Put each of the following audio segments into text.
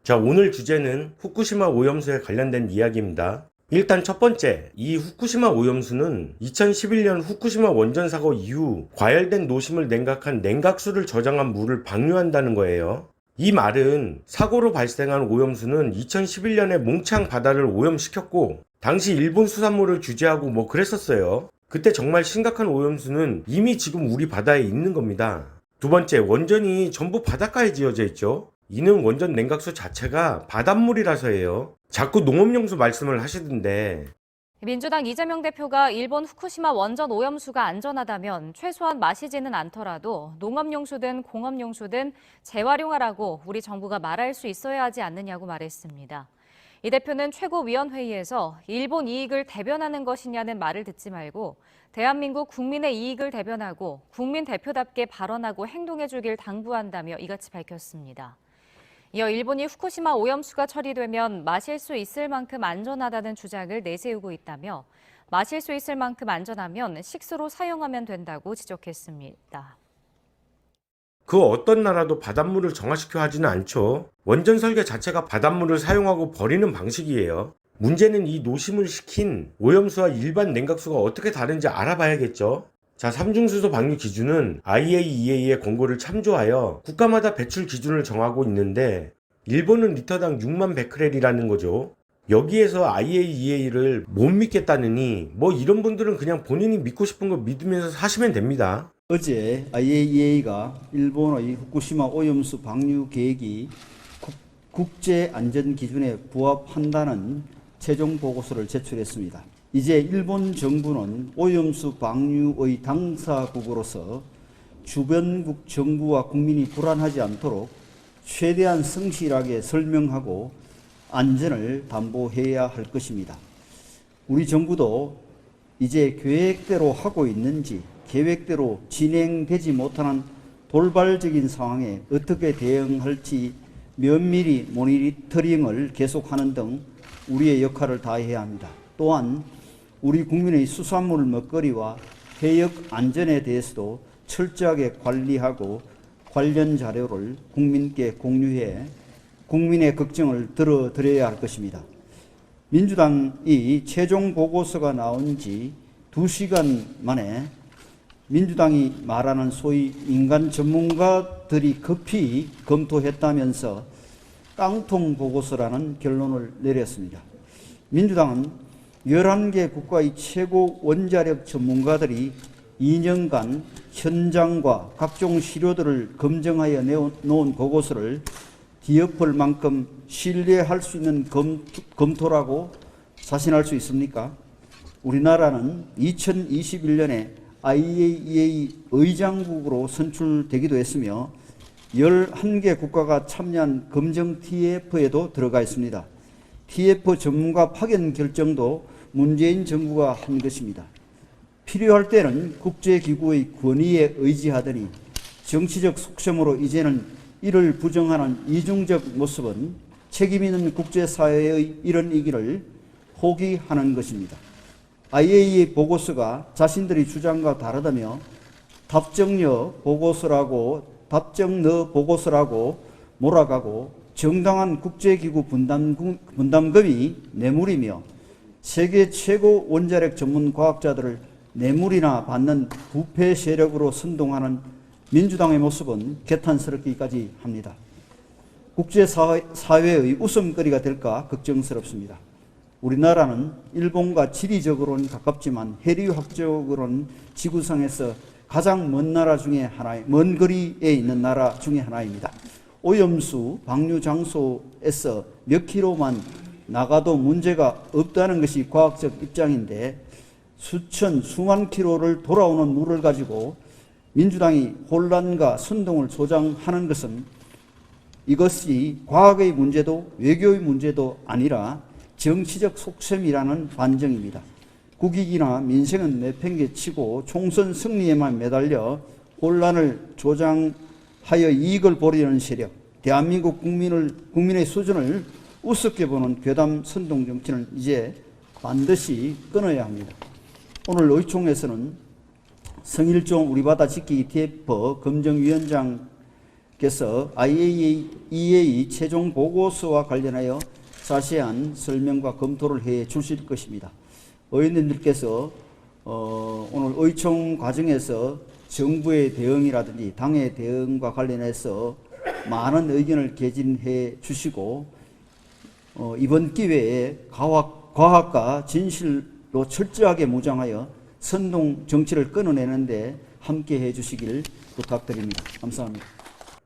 자, 오늘 주제는 후쿠시마 오염수에 관련된 이야기입니다. 일단 첫 번째, 이 후쿠시마 오염수는 2011년 후쿠시마 원전 사고 이후 과열된 노심을 냉각한 냉각수를 저장한 물을 방류한다는 거예요. 이 말은 사고로 발생한 오염수는 2011년에 몽창 바다를 오염시켰고 당시 일본 수산물을 규제하고 뭐 그랬었어요. 그때 정말 심각한 오염수는 이미 지금 우리 바다에 있는 겁니다. 두 번째, 원전이 전부 바닷가에 지어져 있죠. 이는 원전 냉각수 자체가 바닷물이라서예요. 자꾸 농업용수 말씀을 하시던데. 민주당 이재명 대표가 일본 후쿠시마 원전 오염수가 안전하다면 최소한 마시지는 않더라도 농업용수든 공업용수든 재활용하라고 우리 정부가 말할 수 있어야 하지 않느냐고 말했습니다. 이 대표는 최고위원회의에서 일본 이익을 대변하는 것이냐는 말을 듣지 말고 대한민국 국민의 이익을 대변하고 국민 대표답게 발언하고 행동해주길 당부한다며 이같이 밝혔습니다. 이어 일본이 후쿠시마 오염수가 처리되면 마실 수 있을 만큼 안전하다는 주장을 내세우고 있다며 마실 수 있을 만큼 안전하면 식수로 사용하면 된다고 지적했습니다. 그 어떤 나라도 바닷물을 정화시켜 하지는 않죠. 원전 설계 자체가 바닷물을 사용하고 버리는 방식이에요. 문제는 이 노심을 시킨 오염수와 일반 냉각수가 어떻게 다른지 알아봐야겠죠. 자, 삼중수소 방류 기준은 IAEA의 권고를 참조하여 국가마다 배출 기준을 정하고 있는데 일본은 리터당 6만 베크렐이라는 거죠. 여기에서 IAEA를 못 믿겠다느니 뭐 이런 분들은 그냥 본인이 믿고 싶은 거 믿으면서 사시면 됩니다. 어제 IAEA가 일본의 후쿠시마 오염수 방류 계획이 국제안전기준에 부합한다는 최종 보고서를 제출했습니다. 이제 일본 정부는 오염수 방류의 당사국으로서 주변국 정부와 국민이 불안하지 않도록 최대한 성실하게 설명하고 안전을 담보해야 할 것입니다. 우리 정부도 이제 계획대로 하고 있는지 계획대로 진행되지 못하는 돌발적인 상황에 어떻게 대응할지 면밀히 모니터링을 계속하는 등 우리의 역할을 다해야 합니다. 또한 우리 국민의 수산물 먹거리와 해역 안전에 대해서도 철저하게 관리하고 관련 자료를 국민께 공유해 국민의 걱정을 들어드려야 할 것입니다. 민주당이 최종 보고서가 나온 지 2시간 만에 민주당이 말하는 소위 민간 전문가들이 급히 검토했다면서 깡통 보고서라는 결론을 내렸습니다. 민주당은 11개 국가의 최고 원자력 전문가들이 2년간 현장과 각종 시료들을 검증하여 내놓은 보고서를 뒤엎을 만큼 신뢰할 수 있는 검토라고 자신할 수 있습니까? 우리나라는 2021년에 IAEA 의장국으로 선출되기도 했으며 11개 국가가 참여한 검증 TF에도 들어가 있습니다. TF 전문가 파견 결정도 문재인 정부가 한 것입니다. 필요할 때는 국제기구의 권위에 의지하더니 정치적 속셈으로 이제는 이를 부정하는 이중적 모습은 책임있는 국제사회의 이런 이기를 포기하는 것입니다. IAEA 보고서가 자신들의 주장과 다르다며 답정너 보고서라고 몰아가고 정당한 국제기구 분담금이 뇌물이며 세계 최고 원자력 전문 과학자들을 뇌물이나 받는 부패 세력으로 선동하는 민주당의 모습은 개탄스럽기까지 합니다. 국제사회의 웃음거리가 될까 걱정스럽습니다. 우리나라는 일본과 지리적으로는 가깝지만 해류학적으로는 지구상에서 가장 먼 거리에 있는 나라 중에 하나입니다. 오염수 방류 장소에서 몇 킬로만 나가도 문제가 없다는 것이 과학적 입장인데 수만 킬로를 돌아오는 물을 가지고 민주당이 혼란과 선동을 조장하는 것은 이것이 과학의 문제도 외교의 문제도 아니라 정치적 속셈이라는 반증입니다. 국익이나 민생은 내팽개치고 총선 승리에만 매달려 혼란을 조장하여 이익을 보려는 세력, 대한민국 국민의 수준을 우습게 보는 괴담 선동 정치는 이제 반드시 끊어야 합니다. 오늘 의총에서는 성일종 우리 바다 지키기 TF 검증위원장께서 의원님께서 IAEA 최종 보고서와 관련하여 자세한 설명과 검토를 해 주실 것입니다. 의원님들께서 오늘 의총 과정에서 정부의 대응이라든지 당의 대응과 관련해서 많은 의견을 개진해 주시고 이번 기회에 과학과 진실로 철저하게 무장하여 선동 정치를 끊어내는데 함께해 주시길 부탁드립니다. 감사합니다.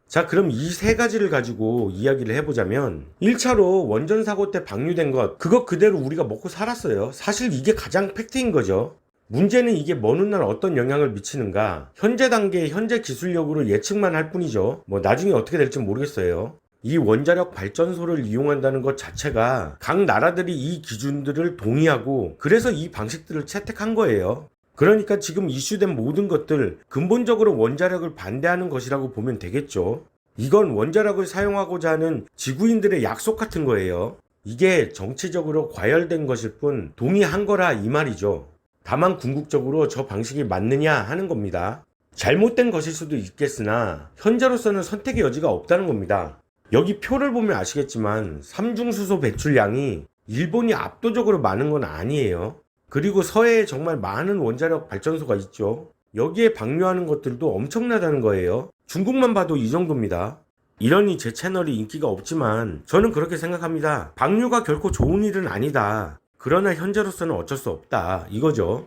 자, 그럼 이 세 가지를 가지고 이야기를 해보자면 1차로 원전 사고 때 방류된 것, 그거 그대로 우리가 먹고 살았어요. 사실 이게 가장 팩트인 거죠. 문제는 이게 먼 훗날 어떤 영향을 미치는가, 현재 단계의 현재 기술력으로 예측만 할 뿐이죠. 뭐 나중에 어떻게 될지 모르겠어요. 이 원자력 발전소를 이용한다는 것 자체가 각 나라들이 이 기준들을 동의하고 그래서 이 방식들을 채택한 거예요. 그러니까 지금 이슈된 모든 것들 근본적으로 원자력을 반대하는 것이라고 보면 되겠죠. 이건 원자력을 사용하고자 하는 지구인들의 약속 같은 거예요. 이게 정치적으로 과열된 것일 뿐 동의한 거라 이 말이죠. 다만 궁극적으로 저 방식이 맞느냐 하는 겁니다. 잘못된 것일 수도 있겠으나 현재로서는 선택의 여지가 없다는 겁니다. 여기 표를 보면 아시겠지만 삼중수소 배출량이 일본이 압도적으로 많은 건 아니에요. 그리고 서해에 정말 많은 원자력 발전소가 있죠. 여기에 방류하는 것들도 엄청나다는 거예요. 중국만 봐도 이 정도입니다. 이러니 제 채널이 인기가 없지만 저는 그렇게 생각합니다. 방류가 결코 좋은 일은 아니다. 그러나 현재로서는 어쩔 수 없다. 이거죠.